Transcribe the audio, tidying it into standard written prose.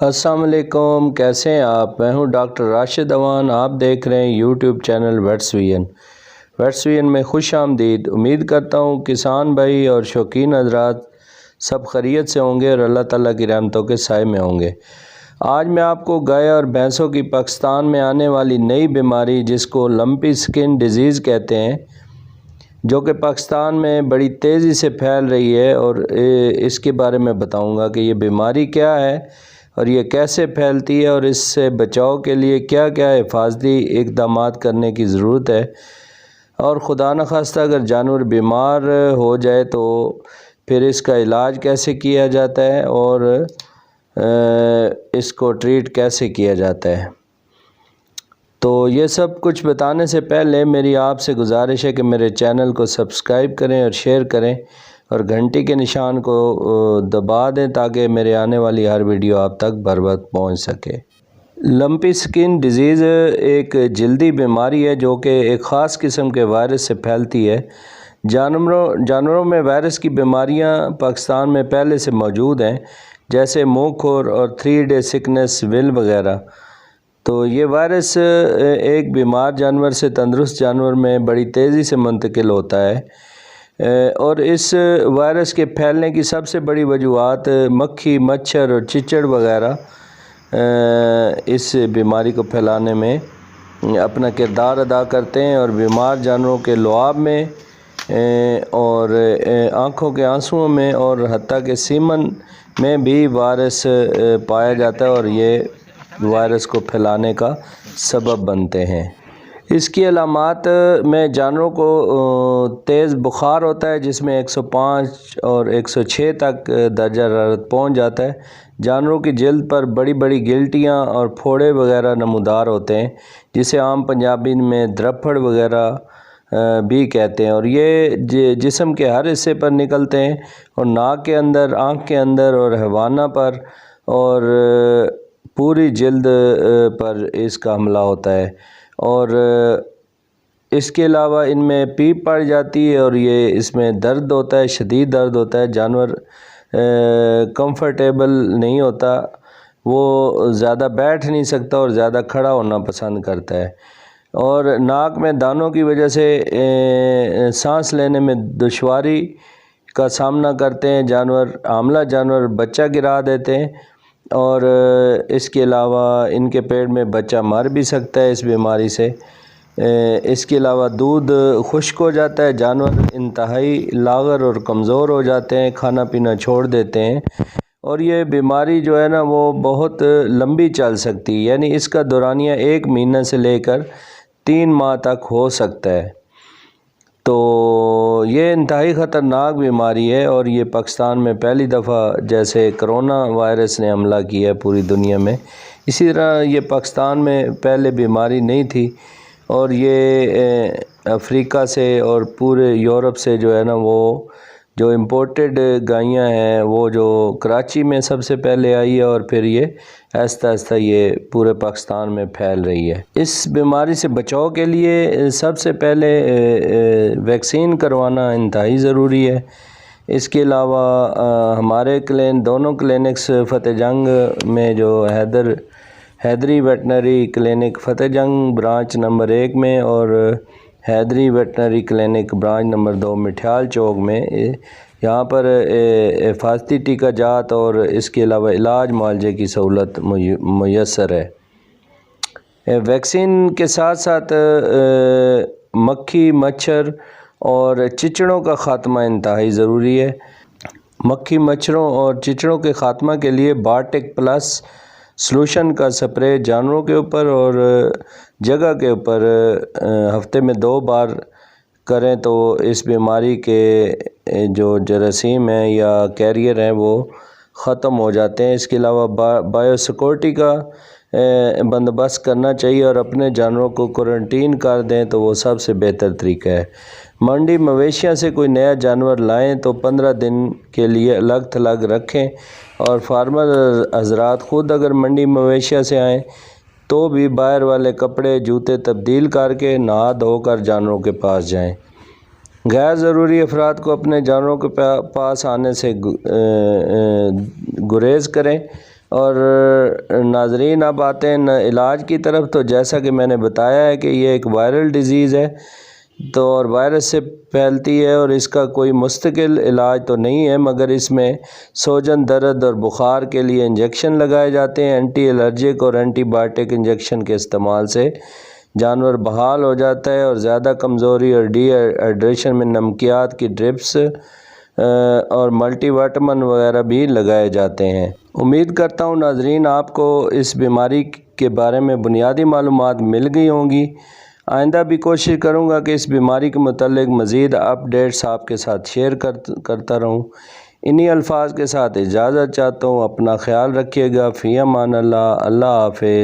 السلام علیکم، کیسے ہیں آپ؟ میں ہوں ڈاکٹر راشد اوان۔ آپ دیکھ رہے ہیں یوٹیوب چینل ویٹس وین میں خوش آمدید۔ امید کرتا ہوں کسان بھائی اور شوقین حضرات سب خیریت سے ہوں گے اور اللہ تعالیٰ کی رحمتوں کے سائے میں ہوں گے۔ آج میں آپ کو گائے اور بھینسوں کی پاکستان میں آنے والی نئی بیماری جس کو لمپی سکن ڈیزیز کہتے ہیں، جو کہ پاکستان میں بڑی تیزی سے پھیل رہی ہے، اور اس کے بارے میں بتاؤں گا کہ یہ بیماری کیا ہے اور یہ کیسے پھیلتی ہے اور اس سے بچاؤ کے لیے کیا کیا حفاظتی اقدامات کرنے کی ضرورت ہے، اور خدا نخواستہ اگر جانور بیمار ہو جائے تو پھر اس کا علاج کیسے کیا جاتا ہے اور اس کو ٹریٹ کیسے کیا جاتا ہے۔ تو یہ سب کچھ بتانے سے پہلے میری آپ سے گزارش ہے کہ میرے چینل کو سبسکرائب کریں اور شیئر کریں اور گھنٹی کے نشان کو دبا دیں تاکہ میرے آنے والی ہر ویڈیو آپ تک بر وقت پہنچ سکے۔ لمپی سکن ڈیزیز ایک جلدی بیماری ہے جو کہ ایک خاص قسم کے وائرس سے پھیلتی ہے۔ جانوروں میں وائرس کی بیماریاں پاکستان میں پہلے سے موجود ہیں، جیسے منہ کھور اور 3 ڈے سکنس ول وغیرہ۔ تو یہ وائرس ایک بیمار جانور سے تندرست جانور میں بڑی تیزی سے منتقل ہوتا ہے، اور اس وائرس کے پھیلنے کی سب سے بڑی وجوہات مکھی، مچھر اور چچڑ وغیرہ اس بیماری کو پھیلانے میں اپنا کردار ادا کرتے ہیں، اور بیمار جانوروں کے لعاب میں اور آنکھوں کے آنسوؤں میں اور حتیٰ کہ سیمن میں بھی وائرس پایا جاتا ہے اور یہ وائرس کو پھیلانے کا سبب بنتے ہیں۔ اس کی علامات میں جانوروں کو تیز بخار ہوتا ہے جس میں 105 اور 106 تک درجہ حرارت پہنچ جاتا ہے۔ جانوروں کی جلد پر بڑی بڑی گلٹیاں اور پھوڑے وغیرہ نمودار ہوتے ہیں، جسے عام پنجابی میں درپڑ وغیرہ بھی کہتے ہیں، اور یہ جسم کے ہر حصے پر نکلتے ہیں اور ناک کے اندر، آنکھ کے اندر اور حوانہ پر اور پوری جلد پر اس کا حملہ ہوتا ہے، اور اس کے علاوہ ان میں پیپ پڑ جاتی ہے اور یہ اس میں درد ہوتا ہے، شدید درد ہوتا ہے۔ جانور کمفرٹیبل نہیں ہوتا، وہ زیادہ بیٹھ نہیں سکتا اور زیادہ کھڑا ہونا پسند کرتا ہے، اور ناک میں دانوں کی وجہ سے سانس لینے میں دشواری کا سامنا کرتے ہیں۔ حاملہ جانور بچہ گرا دیتے ہیں، اور اس کے علاوہ ان کے پیٹ میں بچہ مر بھی سکتا ہے اس بیماری سے۔ اس کے علاوہ دودھ خشک ہو جاتا ہے، جانور انتہائی لاغر اور کمزور ہو جاتے ہیں، کھانا پینا چھوڑ دیتے ہیں، اور یہ بیماری جو ہے نا وہ بہت لمبی چل سکتی ہے، یعنی اس کا دورانیہ 1 مہینہ سے لے کر 3 ماہ تک ہو سکتا ہے۔ تو یہ انتہائی خطرناک بیماری ہے، اور یہ پاکستان میں پہلی دفعہ جیسے کرونا وائرس نے حملہ کیا ہے پوری دنیا میں، اسی طرح یہ پاکستان میں پہلے بیماری نہیں تھی، اور یہ افریقہ سے اور پورے یورپ سے جو ہے نا وہ جو امپورٹڈ گائیاں ہیں وہ جو کراچی میں سب سے پہلے آئی ہے، اور پھر یہ آہستہ آہستہ یہ پورے پاکستان میں پھیل رہی ہے۔ اس بیماری سے بچاؤ کے لیے سب سے پہلے ویکسین کروانا انتہائی ضروری ہے۔ اس کے علاوہ ہمارے دونوں کلینکس فتح جنگ میں جو حیدری ویٹنری کلینک فتح جنگ برانچ نمبر 1 میں اور حیدری ویٹنری کلینک برانچ نمبر 2 مٹھیال چوک میں، یہاں پر حفاظتی ٹیکہ جات اور اس کے علاوہ علاج معالجے کی سہولت میسر ہے۔ ویکسین کے ساتھ ساتھ مکھی، مچھر اور چچڑوں کا خاتمہ انتہائی ضروری ہے۔ مکھی، مچھروں اور چچڑوں کے خاتمہ کے لیے بارٹیک پلس سلوشن کا سپرے جانوروں کے اوپر اور جگہ کے اوپر ہفتے میں 2 بار کریں تو اس بیماری کے جو جراثیم ہیں یا کیریئر ہیں وہ ختم ہو جاتے ہیں۔ اس کے علاوہ بایو سیکورٹی کا بندوبست کرنا چاہیے اور اپنے جانوروں کو کوارنٹین کر دیں تو وہ سب سے بہتر طریقہ ہے۔ منڈی مویشیاں سے کوئی نیا جانور لائیں تو 15 دن کے لیے الگ تھلگ رکھیں، اور فارمر حضرات خود اگر منڈی مویشیاں سے آئیں تو بھی باہر والے کپڑے، جوتے تبدیل کر کے نہا دھو کر جانوروں کے پاس جائیں۔ غیر ضروری افراد کو اپنے جانوروں کے پاس آنے سے گریز کریں، اور ناظرین اب آتے ہیں علاج کی طرف۔ تو جیسا کہ میں نے بتایا ہے کہ یہ ایک وائرل ڈیزیز ہے تو اور وائرس سے پھیلتی ہے، اور اس کا کوئی مستقل علاج تو نہیں ہے، مگر اس میں سوجن، درد اور بخار کے لیے انجیکشن لگائے جاتے ہیں۔ اینٹی الرجک اور اینٹی بائیوٹک انجیکشن کے استعمال سے جانور بحال ہو جاتا ہے، اور زیادہ کمزوری اور ڈی ہائیڈریشن میں نمکیات کی ڈرپس اور ملٹی وائٹامن وغیرہ بھی لگائے جاتے ہیں۔ امید کرتا ہوں ناظرین آپ کو اس بیماری کے بارے میں بنیادی معلومات مل گئی ہوں گی۔ آئندہ بھی کوشش کروں گا کہ اس بیماری کے متعلق مزید اپڈیٹس آپ کے ساتھ شیئر کرتا رہوں۔ انہی الفاظ کے ساتھ اجازت چاہتا ہوں۔ اپنا خیال رکھیے گا۔ فی امان اللہ۔ اللہ حافظ۔